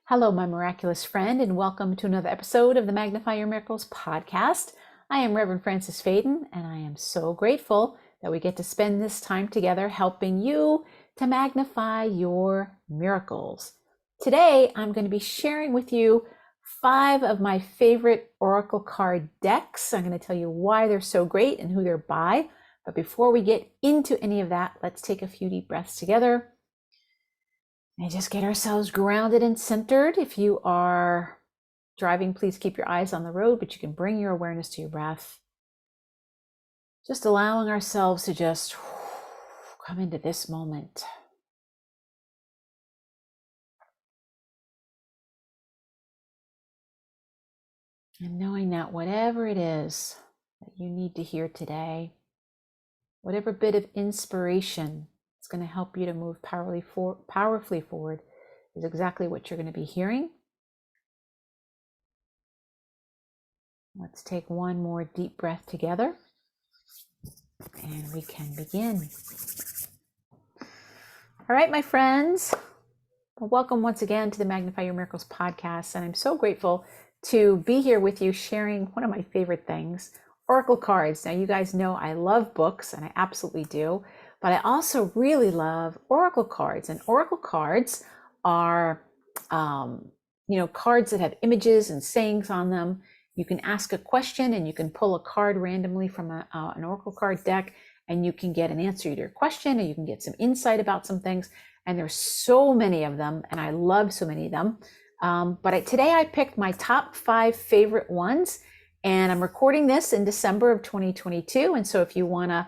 Hello, my miraculous friend, and welcome to another episode of the Magnify Your Miracles podcast. I am Reverend Frances Faden, and I am so grateful that we get to spend this time together helping you to magnify your miracles. Today, I'm going to be sharing with you 5 of my favorite oracle card decks. I'm going to tell you why they're so great and who they're by. But before we get into any of that, let's take a few deep breaths together. And just get ourselves grounded and centered. If you are driving, please keep your eyes on the road, but you can bring your awareness to your breath. Just allowing ourselves to just come into this moment. And knowing that whatever it is that you need to hear today, whatever bit of inspiration is going to help you to move powerfully forward is exactly what you're going to be hearing. Let's take one more deep breath together and we can begin. All right, my friends, well, welcome once again to the Magnify Your Miracles podcast. And I'm so grateful to be here with you sharing one of my favorite things, oracle cards. Now, you guys know I love books, and I absolutely do, but I also really love oracle cards. And oracle cards are, cards that have images and sayings on them. You can ask a question and you can pull a card randomly from an oracle card deck, and you can get an answer to your question, or you can get some insight about some things. And there's so many of them, and I love so many of them. Today I picked my top 5 favorite ones, and I'm recording this in December of 2022. And so if you want to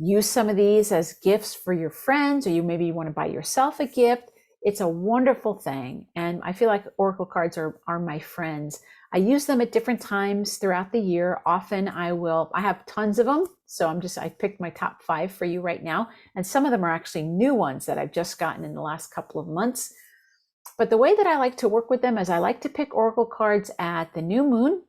use some of these as gifts for your friends, or maybe you want to buy yourself a gift, it's a wonderful thing. And I feel like oracle cards are my friends. I use them at different times throughout the year. Often I have tons of them. So I picked my top 5 for you right now. And some of them are actually new ones that I've just gotten in the last couple of months. But the way that I like to work with them is I like to pick oracle cards at the new moon.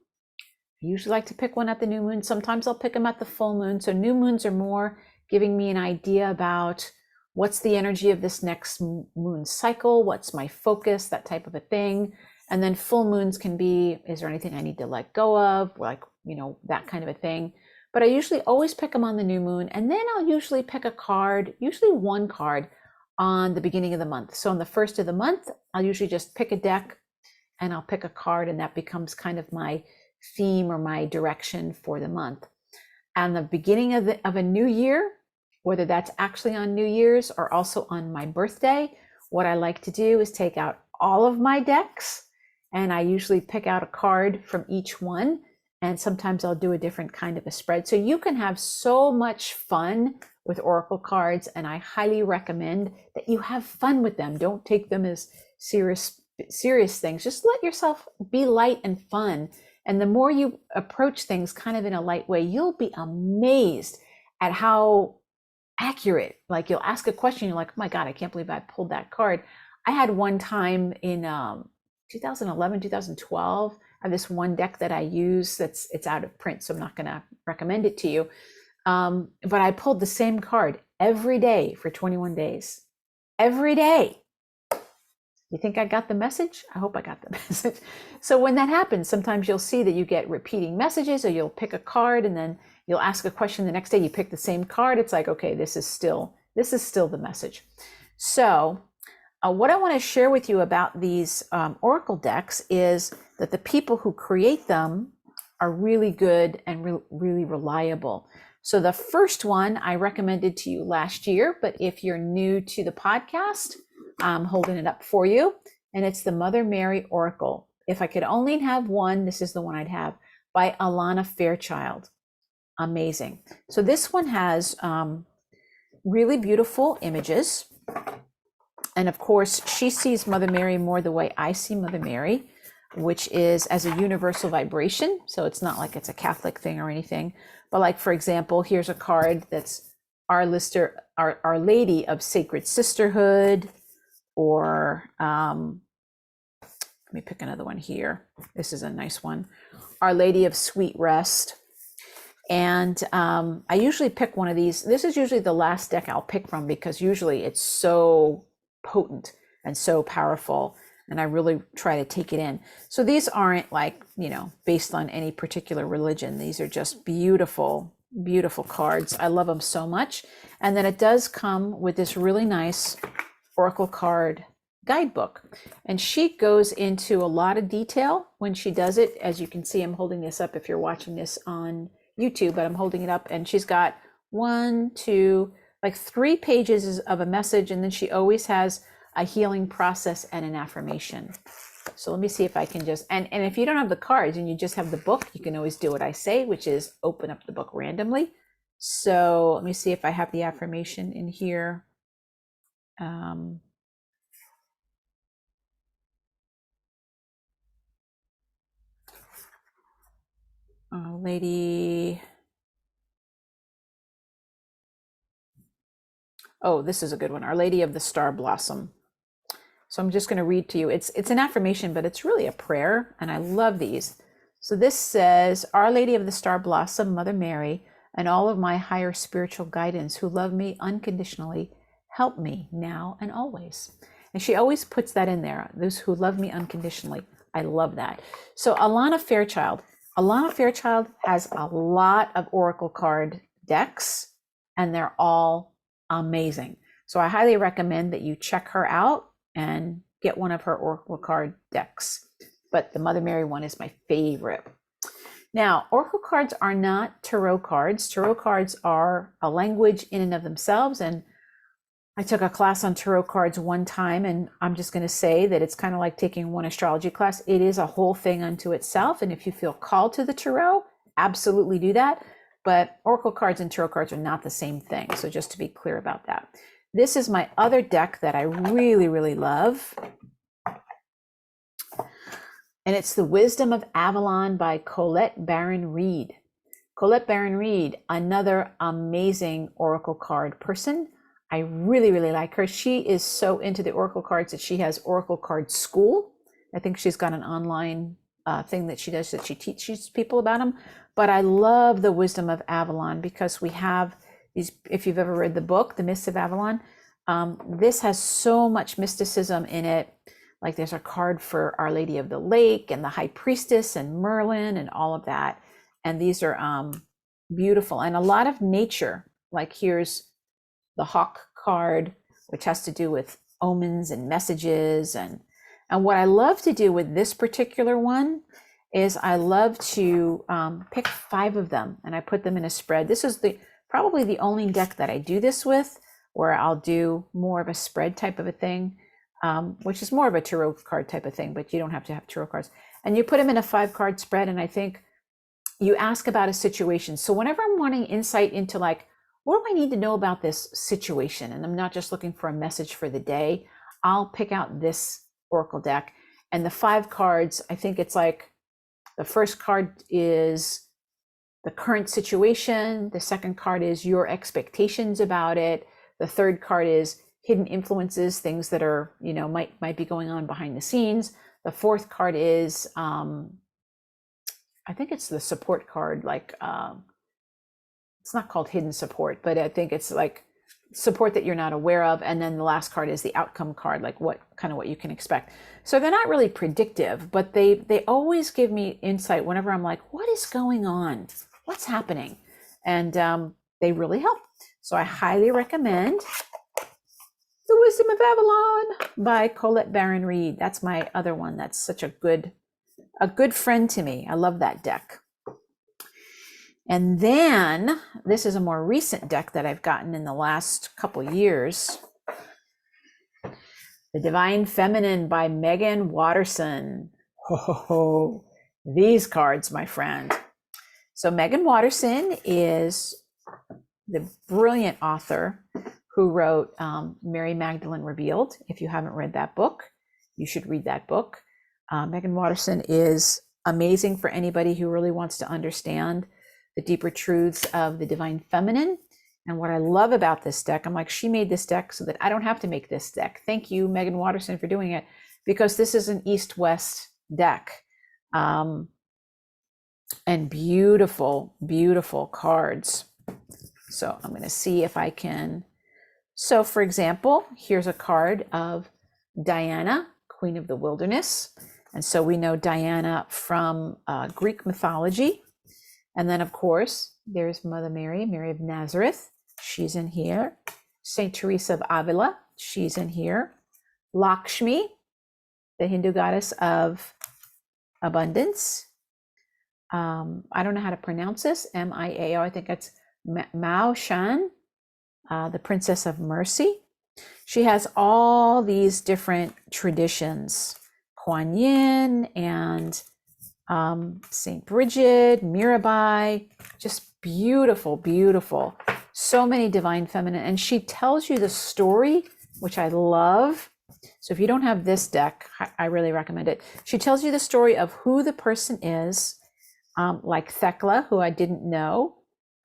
I usually like to pick one at the new moon. Sometimes I'll pick them at the full moon. So new moons are more giving me an idea about what's the energy of this next moon cycle, what's my focus, that type of a thing. And then full moons can be, is there anything I need to let go of? That kind of a thing. But I usually always pick them on the new moon. And then I'll usually pick a card, usually one card on the beginning of the month. So on the first of the month, I'll usually just pick a deck and I'll pick a card, and that becomes kind of my theme or my direction for the month. And the beginning of a new year, whether that's actually on New Year's or also on my birthday, what I like to do is take out all of my decks, and I usually pick out a card from each one. And sometimes I'll do a different kind of a spread. So you can have so much fun with oracle cards, and I highly recommend that you have fun with them. Don't take them as serious things. Just let yourself be light and fun. And the more you approach things kind of in a light way, you'll be amazed at how accurate. Like, you'll ask a question, you're like, oh my God, I can't believe I pulled that card. I had one time in 2011, 2012, I have this one deck that I use it's out of print, so I'm not going to recommend it to you. But I pulled the same card every day for 21 days. Every day. You think I got the message? I hope I got the message. So when that happens, sometimes you'll see that you get repeating messages, or you'll pick a card and then you'll ask a question the next day, you pick the same card. It's like, okay, this is still the message. So what I want to share with you about these oracle decks is that the people who create them are really good and really reliable. So the first one I recommended to you last year, but if you're new to the podcast, I'm holding it up for you, and it's the Mother Mary Oracle. If I could only have one, this is the one I'd have, by Alana Fairchild. Amazing. So this one has really beautiful images. And of course, she sees Mother Mary more the way I see Mother Mary, which is as a universal vibration. So it's not like it's a Catholic thing or anything. But like, for example, here's a card that's Our Lady of Sacred Sisterhood, or let me pick another one here. This is a nice one. Our Lady of Sweet Rest. And I usually pick one of these. This is usually the last deck I'll pick from, because usually it's so potent and so powerful. and I really try to take it in. So these aren't like, based on any particular religion. These are just beautiful, beautiful cards. I love them so much. And then it does come with this really nice Oracle card guidebook. And she goes into a lot of detail when she does it. As you can see, I'm holding this up if you're watching this on YouTube, but I'm holding it up, and she's got 1, 2, like 3 pages of a message, and then she always has a healing process and an affirmation. So let me see if I can just, and if you don't have the cards and you just have the book, you can always do what I say, which is open up the book randomly. So let me see if I have the affirmation in here. Lady. Oh, this is a good one. Our Lady of the Star Blossom. So I'm just going to read to you. It's an affirmation, but it's really a prayer, and I love these. So this says, Our Lady of the Star Blossom, Mother Mary, and all of my higher spiritual guidance who love me unconditionally, help me now and always. And she always puts that in there, those who love me unconditionally. I love that. So Alana Fairchild has a lot of Oracle card decks, and they're all amazing. So I highly recommend that you check her out and get one of her Oracle card decks. But the Mother Mary one is my favorite. Now, Oracle cards are not tarot cards. Tarot cards are a language in and of themselves. And I took a class on tarot cards one time, and I'm just going to say that it's kind of like taking one astrology class. It is a whole thing unto itself. And if you feel called to the tarot, absolutely do that. But Oracle cards and tarot cards are not the same thing. So just to be clear about that. This is my other deck that I really, really love. And it's the Wisdom of Avalon by Colette Baron Reid. Colette Baron Reid, another amazing Oracle card person. I really, really like her. She is so into the Oracle cards that she has Oracle Card School. I think she's got an online thing that she does, that she teaches people about them. But I love the Wisdom of Avalon because we have these, if you've ever read the book, The Mists of Avalon, this has so much mysticism in it. Like there's a card for Our Lady of the Lake and the High Priestess and Merlin and all of that. And these are beautiful, and a lot of nature. Like here's the Hawk card, which has to do with omens and messages. And what I love to do with this particular one is I love to pick 5 of them, and I put them in a spread. This is probably the only deck that I do this with, where I'll do more of a spread type of a thing, which is more of a tarot card type of thing, but you don't have to have tarot cards. And you put them in a 5-card spread, and I think you ask about a situation. So whenever I'm wanting insight into like, what do I need to know about this situation? And I'm not just looking for a message for the day, I'll pick out this Oracle deck. And the 5 cards, I think it's like, the first card is the current situation. The second card is your expectations about it. The third card is hidden influences, things that are, might be going on behind the scenes. The fourth card is, I think it's the support card, like, it's not called hidden support, but I think it's like support that you're not aware of. And then the last card is the outcome card, like what you can expect. So they're not really predictive, but they always give me insight whenever I'm like, what is going on? What's happening? And they really help. So I highly recommend The Wisdom of Avalon by Colette Baron Reid. That's my other one. That's such a good friend to me. I love that deck. And then this is a more recent deck that I've gotten in the last couple years. The Divine Feminine by Megan Watterson. Oh, these cards, my friend. So Megan Watterson is the brilliant author who wrote Mary Magdalene Revealed. If you haven't read that book, you should read that book. Megan Watterson is amazing for anybody who really wants to understand the deeper truths of the Divine Feminine. And what I love about this deck, I'm like, she made this deck so that I don't have to make this deck. Thank you, Megan Watterson, for doing it, because this is an East-West deck. And beautiful, beautiful cards. So I'm going to see if I can. So for example, here's a card of Diana, Queen of the Wilderness. And so we know Diana from Greek mythology. And then, of course, there's Mother Mary, Mary of Nazareth. She's in here. Saint Teresa of Avila. She's in here. Lakshmi, the Hindu goddess of abundance. I don't know how to pronounce this. M-I-A-O. I think it's Mao Shan, the Princess of Mercy. She has all these different traditions. Kuan Yin and Saint Bridget, Mirabai, just beautiful, beautiful. So many divine feminine. And she tells you the story, which I love. So if you don't have this deck, I really recommend it. She tells you the story of who the person is, like Thecla, who I didn't know,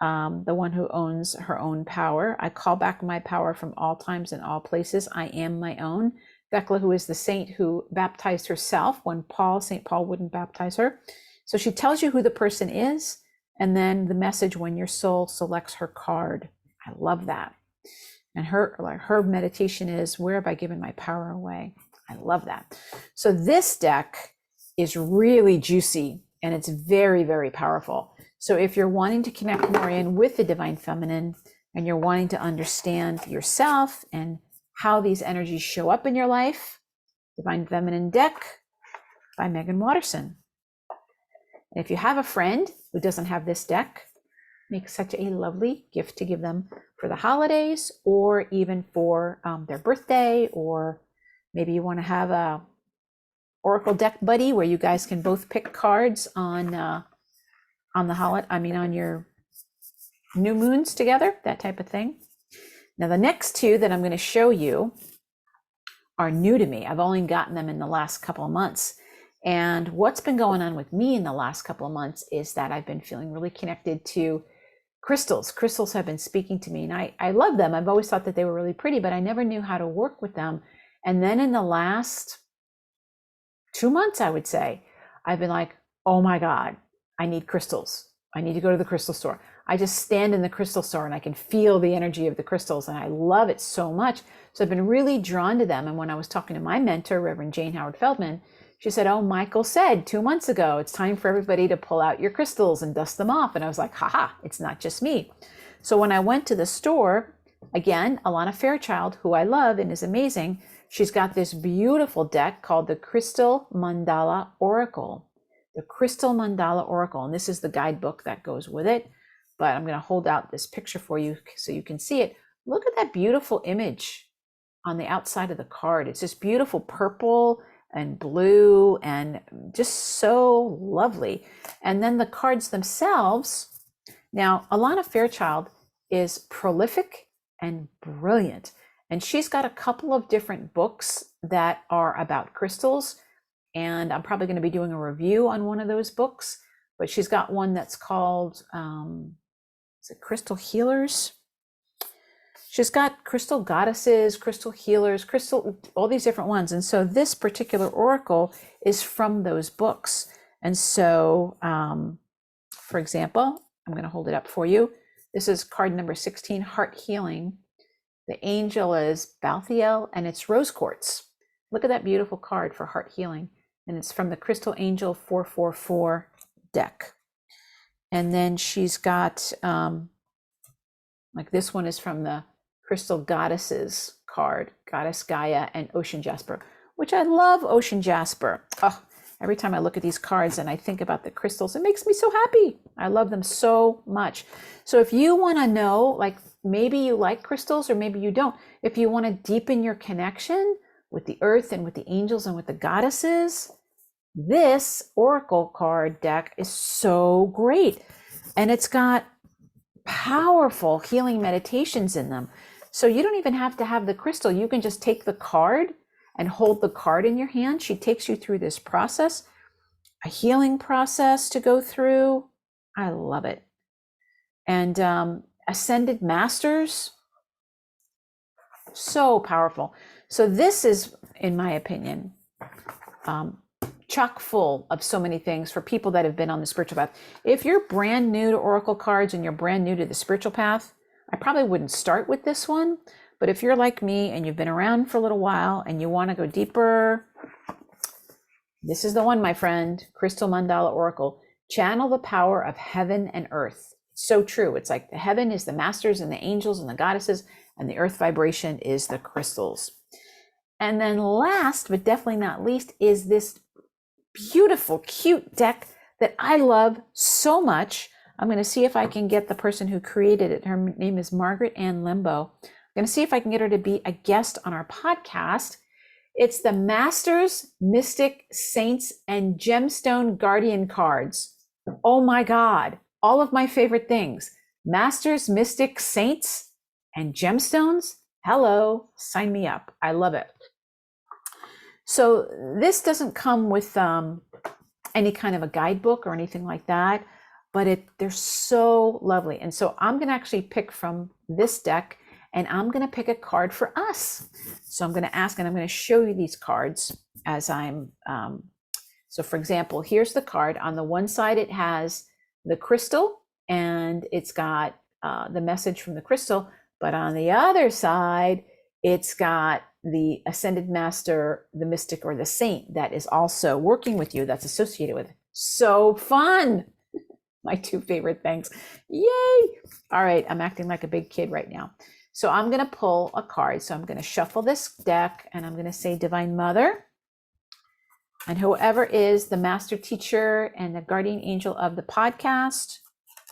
the one who owns her own power. I call back my power from all times and all places. I am my own. Thecla, who is the saint who baptized herself when St. Paul wouldn't baptize her. So she tells you who the person is, and then the message when your soul selects her card. I love that. And her meditation is, where have I given my power away? I love that. So this deck is really juicy, and it's very, very powerful. So if you're wanting to connect more in with the divine feminine, and you're wanting to understand yourself and how these energies show up in your life, Divine Feminine deck by Megan Watterson. And if you have a friend who doesn't have this deck, make such a lovely gift to give them for the holidays, or even for their birthday, or maybe you want to have a Oracle deck buddy where you guys can both pick cards on the holiday. On your new moons together, that type of thing. Now, the next two that I'm going to show you are new to me. I've only gotten them in the last couple of months. And what's been going on with me in the last couple of months is that I've been feeling really connected to crystals. Crystals have been speaking to me, and I love them. I've always thought that they were really pretty, but I never knew how to work with them. And then in the last 2 months, I would say, I've been like, oh my God, I need crystals. I need to go to the crystal store. I just stand in the crystal store and I can feel the energy of the crystals, and I love it so much. So I've been really drawn to them. And when I was talking to my mentor, Reverend Jane Howard Feldman, she said, oh, Michael said 2 months ago, it's time for everybody to pull out your crystals and dust them off. And I was like, haha, it's not just me. So when I went to the store, again, Alana Fairchild, who I love and is amazing, she's got this beautiful deck called the Crystal Mandala Oracle. The Crystal Mandala Oracle. And this is the guidebook that goes with it. But I'm going to hold out this picture for you so you can see it. Look at that beautiful image on the outside of the card. It's this beautiful purple and blue and just so lovely. And then the cards themselves. Now, Alana Fairchild is prolific and brilliant. And she's got a couple of different books that are about crystals. And I'm probably going to be doing a review on one of those books. But she's got one that's called, is it Crystal Healers? She's got Crystal Goddesses, Crystal Healers, Crystal, all these different ones. And so this particular oracle is from those books. And so, for example, I'm going to hold it up for you. This is card number 16, Heart Healing. The angel is Balthiel, and it's rose quartz. Look at that beautiful card for Heart Healing. And it's from the Crystal Angel 444 deck. And then she's got, like this one is from the Crystal Goddesses card, Goddess Gaia and Ocean Jasper, which I love Ocean Jasper. Oh, every time I look at these cards and I think about the crystals, it makes me so happy. I love them so much. So if you want to know, like maybe you like crystals or maybe you don't, if you want to deepen your connection with the earth and with the angels and with the goddesses, this oracle card deck is so great. And it's got powerful healing meditations in them. So you don't even have to have the crystal. You can just take the card and hold the card in your hand. She takes you through this process, a healing process to go through. I love it. And Ascended Masters, so powerful. So this is, in my opinion, chock full of so many things for people that have been on the spiritual path. If you're brand new to oracle cards and you're brand new to the spiritual path, I probably wouldn't start with this one. But if you're like me and you've been around for a little while and you want to go deeper, This is the one, my friend. Crystal Mandala Oracle. Channel the power of heaven and earth. So true. It's like the heaven is the masters and the angels and the goddesses, and the earth vibration is the crystals. And then last, but definitely not least, is this beautiful, cute deck that I love so much. I'm going to see if I can get the person who created it. Her name is Margaret Ann Limbo. I'm going to see if I can get her to be a guest on our podcast. It's the Masters, Mystic, Saints, and Gemstone Guardian cards. Oh my God. All of my favorite things. Masters, Mystic, Saints, and Gemstones. Hello, sign me up. I love it. So this doesn't come with any kind of a guidebook or anything like that, but they're so lovely. And so I'm going to actually pick from this deck, and I'm going to pick a card for us. So I'm going to ask, and I'm going to show you these cards as I'm, so for example, here's the card. On the one side, it has the crystal, and it's got the message from the crystal, but on the other side, it's got the ascended master, the mystic, or the saint that is also working with you, that's associated with it. So fun. My two favorite things. Yay. All right. I'm acting like a big kid right now. So I'm going to pull a card. So I'm going to shuffle this deck, and I'm going to say Divine Mother, and whoever is the master teacher and the guardian angel of the podcast,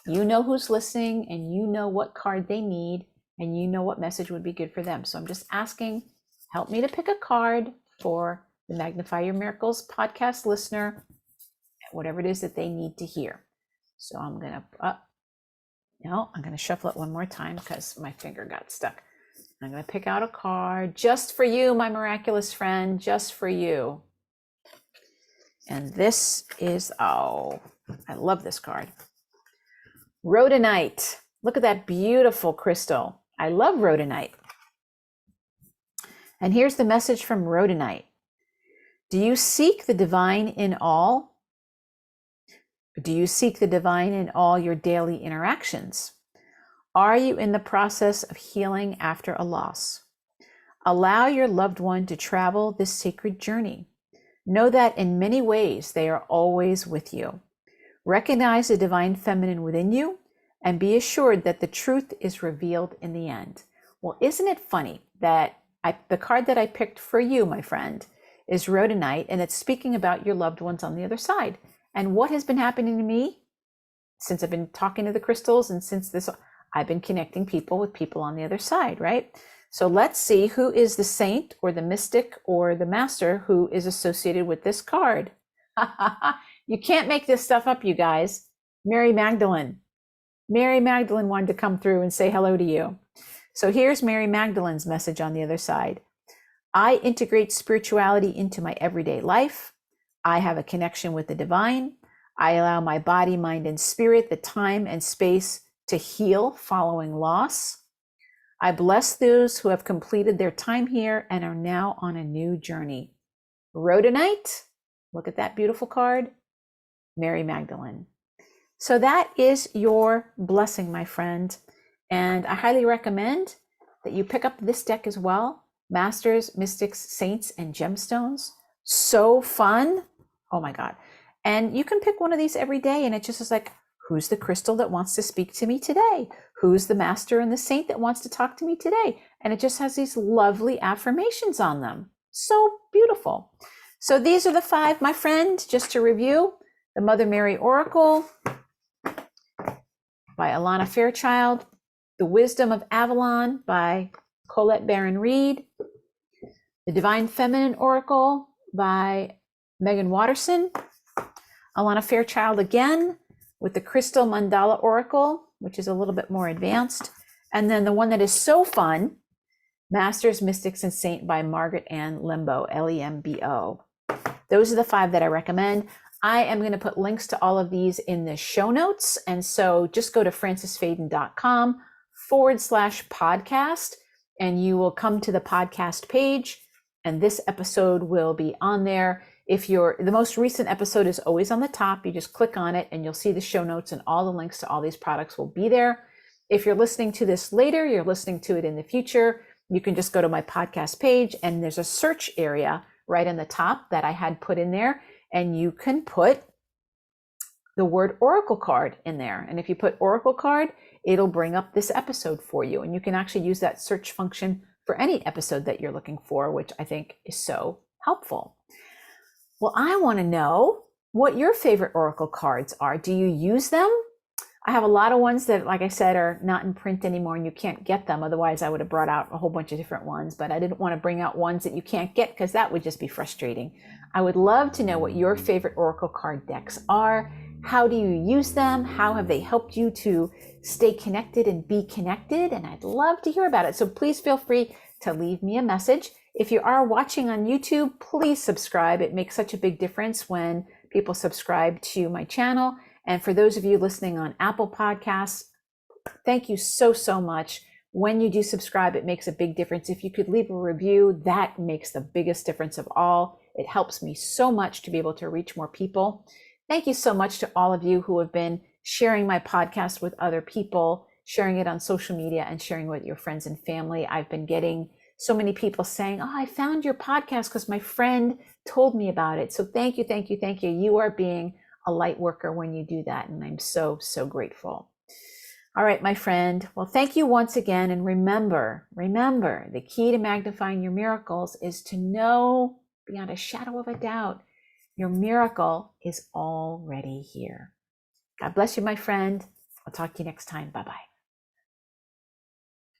you know who's listening, and you know what card they need, and you know what message would be good for them. So I'm just asking, help me to pick a card for the Magnify Your Miracles podcast listener, whatever it is that they need to hear. So I'm going to shuffle it one more time because my finger got stuck. I'm going to pick out a card just for you, my miraculous friend, just for you. And this is, oh, I love this card. Rhodonite. Look at that beautiful crystal. I love rhodonite. And here's the message from rhodonite. Do you seek the divine in all? Do you seek the divine in all your daily interactions? Are you in the process of healing after a loss? Allow your loved one to travel this sacred journey. Know that in many ways they are always with you. Recognize the divine feminine within you and be assured that the truth is revealed in the end. Well, isn't it funny that the card that I picked for you, my friend, is rhodonite, and it's speaking about your loved ones on the other side. And what has been happening to me since I've been talking to the crystals, and since this, I've been connecting people with people on the other side, right? So let's see who is the saint or the mystic or the master who is associated with this card. You can't make this stuff up, you guys. Mary Magdalene. Mary Magdalene wanted to come through and say hello to you. So here's Mary Magdalene's message on the other side. I integrate spirituality into my everyday life. I have a connection with the divine. I allow my body, mind, and spirit the time and space to heal following loss. I bless those who have completed their time here and are now on a new journey. Rhodonite, look at that beautiful card. Mary Magdalene. So that is your blessing, my friend. And I highly recommend that you pick up this deck as well. Masters, Mystics, Saints, and Gemstones. So fun. Oh my God. And you can pick one of these every day, and it just is like, who's the crystal that wants to speak to me today? Who's the master and the saint that wants to talk to me today? And it just has these lovely affirmations on them. So beautiful. So these are the 5, my friend, just to review. The Mother Mary Oracle by Alana Fairchild. The Wisdom of Avalon by Colette Baron Reed. The Divine Feminine Oracle by Megan Watterson. Alana Fairchild again with the Crystal Mandala Oracle, which is a little bit more advanced. And then the one that is so fun, Masters, Mystics, and Saint by Margaret Ann Limbo, Lembo. Those are the 5 that I recommend. I am going to put links to all of these in the show notes. And so just go to francisfaden.com/podcast, and you will come to the podcast page, and this episode will be on there. If the most recent episode is always on the top, you just click on it and you'll see the show notes, and all the links to all these products will be there. If you're listening to this later, you're listening to it in the future, you can just go to my podcast page, and there's a search area right on the top that I had put in there. and you can put the word oracle card in there. And if you put oracle card, it'll bring up this episode for you. And you can actually use that search function for any episode that you're looking for, which I think is so helpful. Well, I want to know what your favorite oracle cards are. Do you use them? I have a lot of ones that, like I said, are not in print anymore and you can't get them. Otherwise, I would have brought out a whole bunch of different ones, but I didn't want to bring out ones that you can't get because that would just be frustrating. I would love to know what your favorite oracle card decks are. How do you use them? How have they helped you to stay connected and be connected? And I'd love to hear about it. So please feel free to leave me a message. If you are watching on YouTube, please subscribe. It makes such a big difference when people subscribe to my channel. And for those of you listening on Apple Podcasts, thank you so much. When you do subscribe, it makes a big difference. If you could leave a review, that makes the biggest difference of all. It helps me so much to be able to reach more people. Thank you so much to all of you who have been sharing my podcast with other people, sharing it on social media, and sharing with your friends and family. I've been getting so many people saying, oh, I found your podcast because my friend told me about it. So thank you. You are being a light worker when you do that. And I'm so grateful. All right, my friend. Well, thank you once again. And remember, the key to magnifying your miracles is to know beyond a shadow of a doubt, your miracle is already here. God bless you, my friend. I'll talk to you next time. Bye-bye.